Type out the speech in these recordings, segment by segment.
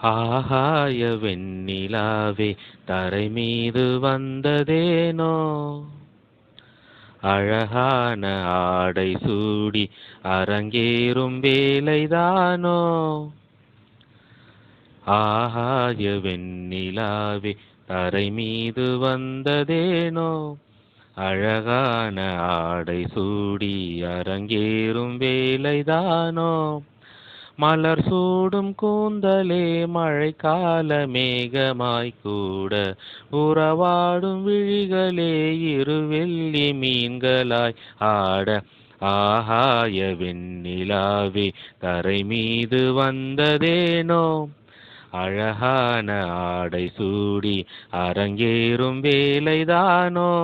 ஆகாய வெண்ணிலாவே தரை மீது வந்ததேனோ, அழகான ஆடை சூடி அரங்கேறும் வேலைதானோ. ஆகாய வெண்ணிலாவே தரை மீது வந்ததேனோ, அழகான ஆடை சூடி அரங்கேறும் வேலைதானோ. மலர் சூடும் கூந்தலே மழைக்கால மேகமாய் கூட, உறவாடும் விழிகளே இருவெள்ளி மீன்களாய் ஆட. ஆகாய வெண்ணிலாவே தரை மீது வந்ததேனோ, அழகான ஆடை சூடி அரங்கேறும் வேலைதானோ.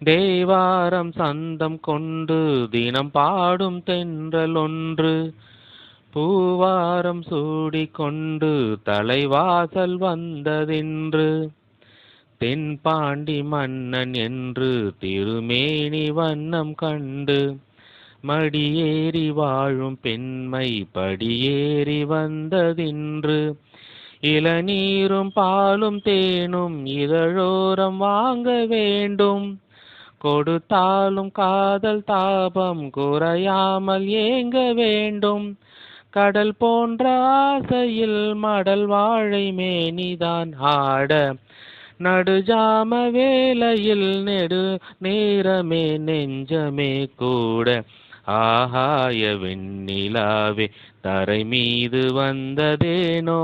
தேவாரம் சந்தம் கொண்டு தினம் பாடும் தென்றல் ஒன்று, பூவாரம் சூடி கொண்டு தலைவாசல் வந்ததென்று. தென்பாண்டி மன்னன் என்று திருமேனி வண்ணம் கண்டு, மடியேறி வாழும் பெண்மை படியேறி வந்ததென்று. இளநீரும் பாலும் தேனும் இதழோரம் வாங்க வேண்டும், கொடுத்தாலும் காதல் தாபம் குறையாமல் ஏங்க வேண்டும். கடல் போன்ற ஆசையில் மடல் வாழை மேனிதான் ஆட, நடுஜாம வேளையில் நெடு நேரமே நெஞ்சமே கூட. ஆகாய வெண்ணிலாவே தரை மீது வந்ததேனோ,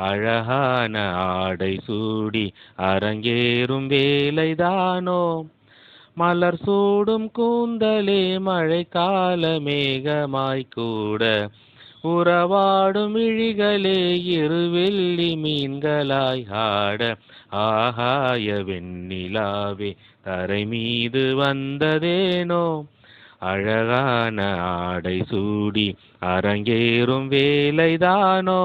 அழகான ஆடை சூடி அரங்கேறும் வேலைதானோ. மலர் சூடும் கூந்தலே மழைக்கால மேகமாய் கூட, உறவாடும் விழிகளே இருவெள்ளி மீன்களாய் ஆட. ஆகாய வெண்ணிலாவே தரை மீது வந்ததேனோ, அழகான ஆடை சூடி அரங்கேறும் வேலைதானோ.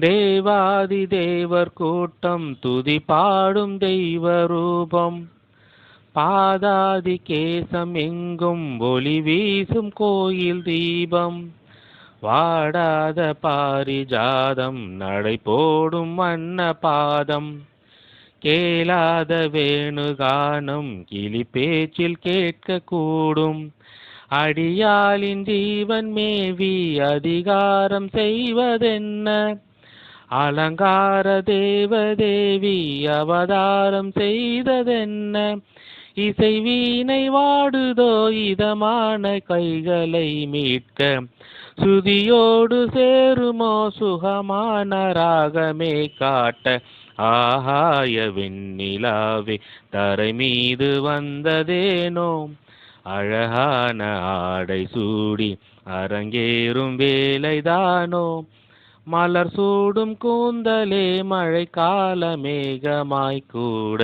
தேவாதி தேவர் கூட்டம் துதி பாடும் தெய்வ ரூபம், பாதாதி கேசம் எங்கும் ஒளி வீசும் கோயில் தீபம். வாடாத பாரிஜாதம் நடை போடும் வண்ண பாதம், கேளாத வேணுகானம் கிளி பேச்சில் கேட்க கூடும். அடியாளின் ஜீவன் மேவி அதிகாரம் செய்வதென்ன, அலங்கார தேவதேவி அவதாரம் செய்ததென்ன. இசை வீணை வாடுதோ இதமான கைகளை மீட்க, சுதியோடு சேருமோ சுகமான ராகமே காட்ட. ஆகாய வெண்ணிலாவே தரை மீது வந்ததேனோ, அழகான ஆடை சூடி அரங்கேறும் வேலைதானோ. மலர் சூடும் கூந்தலே மழைக்கால மேகமாய் கூட,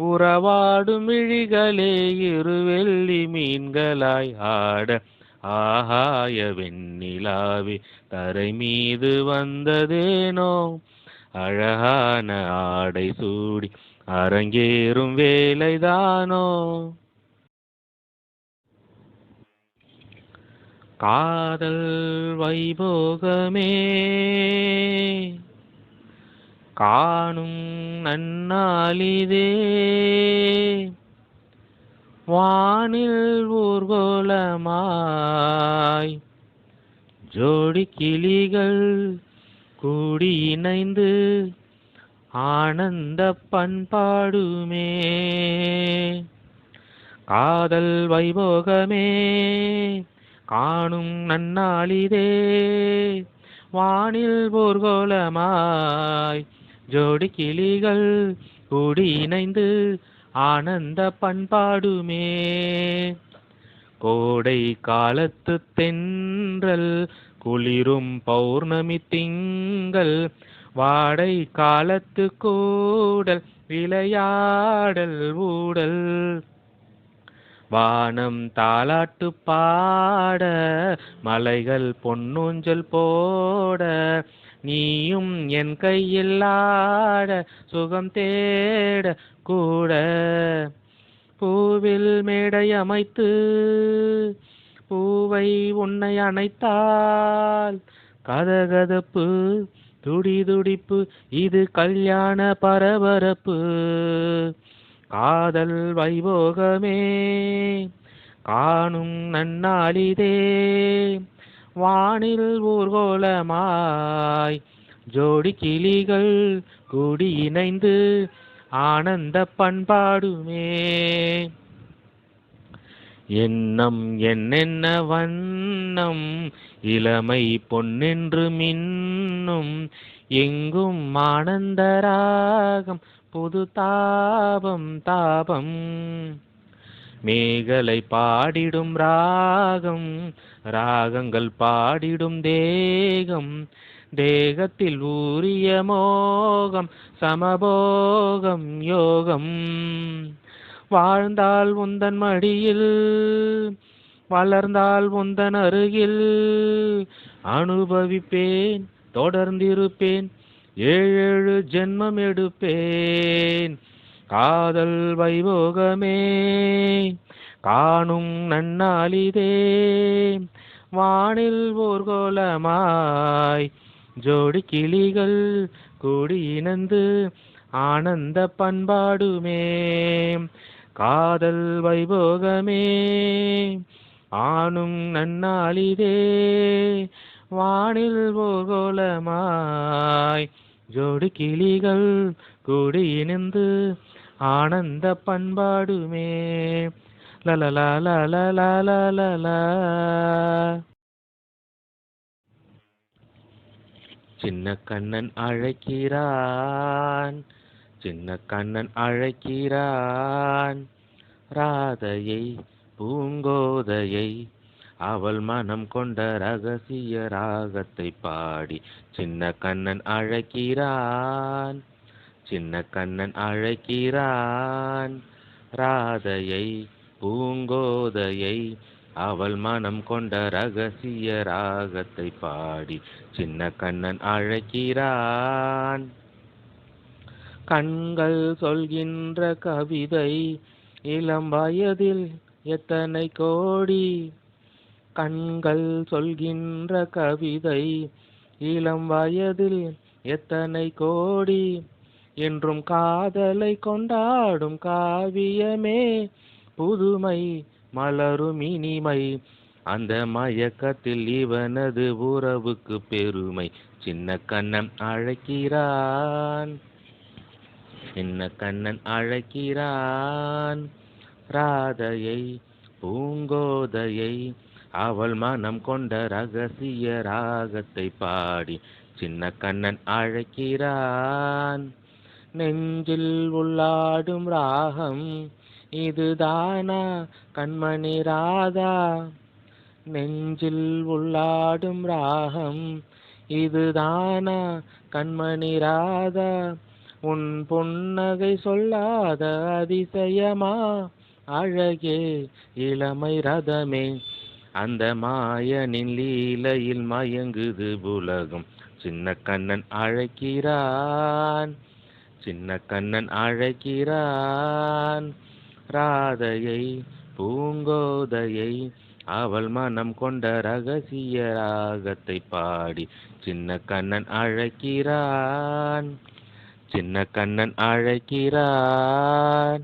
உறவாடும் விழிகளே இருவெள்ளி மீன்களாய் ஆட. ஆகாய வெண்ணிலாவே தரை மீது வந்ததேனோ, அழகான ஆடை சூடி அரங்கேறும் வேலைதானோ. காதல் வைபோகமே காணும் நன்னாளிதே, வானில் ஊர்கோலமாய் ஜோடி கிளிகள் கூடி இணைந்து ஆனந்த பண்பாடுமே. காதல் வைபோகமே காணும் நன்னாளிதே, வானில் ஊர்கோலமாய் ஜோடி கிளிகள் கூடி இணைந்து ஆனந்த பண்பாடுமே. கோடை காலத்து தென்றல் குளிரும் பௌர்ணமி திங்கள், வாடை காலத்து கூடல் விளையாடல் ஊடல். வானம் தாலாட்டு பாட மலைகள் பொன்னூஞ்சல் போட, நீயும் என் கையில் ஆட சுகம் தேட கூட. பூவில் மேடை அமைத்து பூவை உன்னை அணைத்தால் கதகதப்பு துடிதுடிப்பு, இது கல்யாண பரபரப்பு. காதல் வைபோகமே காணும் நன்னாளிதே, வானில் ஊர்கோலமாய் ஜோடி கிளிகள் கூடி இணைந்து ஆனந்த பண்பாடுமே. எண்ணம் என்னென்ன வண்ணம் இளமை பொன்னென்று மின்னும், எங்கும் ஆனந்த ராகம் புது தாபம் தாபம். மேகலை பாடிடும் ராகம், ராகங்கள் பாடிடும் தேகம், தேகத்தில் ஊறிய மோகம் சமபோகம் யோகம். வாழ்ந்தால் உந்தன் மடியில், வளர்ந்தால் உந்தன் அருகில், அனுபவிப்பேன் தொடர்ந்திருப்பேன், 7 ஜென்மம் எடுப்பேன். காதல் வைபோகமே காணும் நன்னாளிதே, வானில் ஊர்கோலமாய் ஜோடி கிளிகள் கூடி இணைந்து ஆனந்த பண்பாடுமே. காதல் வைபோகமே ஆணும் நன்னாளிதே, வானில் ஊர்கோலமாய் ஜோடி கிளிகள் கூடி இணைந்து ஆனந்த பண்பாடுமே. லலலா லலலா லலலா. சின்ன கண்ணன் அழைக்கிறான், சின்ன கண்ணன் அழைக்கிறான், ராதையை பூங்கோதையை, அவள் மனம் கொண்ட ரகசிய ராகத்தை பாடி. சின்ன கண்ணன் அழைக்கிறான், சின்ன கண்ணன் அழைக்கிறான், ராதையை பூங்கோதையை, அவள் மனம் கொண்ட ரகசிய ராகத்தை பாடி. சின்ன கண்ணன் அழைக்கிறான். கண்கள் சொல்கின்ற கவிதை இளம் வயதில் எத்தனை கோடி, கண்கள் சொல்கின்ற கவிதை இளம் வயதில் எத்தனை கோடி, என்றும் காதலை கொண்டாடும் காவியமே புதுமை மலரும் இனிமை, அந்த மயக்கத்தில் இவனது உறவுக்கு பெருமை. சின்ன கண்ணன் அழைக்கிறான், சின்ன கண்ணன் அழைக்கிறான், ராதையை பூங்கோதையை, அவள் மனம் கொண்ட ரகசிய ராகத்தை பாடி. சின்ன கண்ணன் அழைக்கிறான். நெஞ்சில் உள்ளாடும் ராகம் இதுதானா கண்மணி ராதா, நெஞ்சில் உள்ளாடும் ராகம் இதுதானா கண்மணி ராதா, உன் புன்னகை சொல்லாத அதிசயமா அழகே இளமை ரதமே, அந்த மாயனின் லீலையில் மயங்குது உலகம். சின்ன கண்ணன் அழைக்கிறான், சின்ன கண்ணன் அழைக்கிறான், ராதையை பூங்கோதையை, அவள் மனம் கொண்ட ரகசிய ராகத்தை பாடி. சின்ன கண்ணன் அழைக்கிறான், சின்ன கண்ணன் அழைக்கிறான்.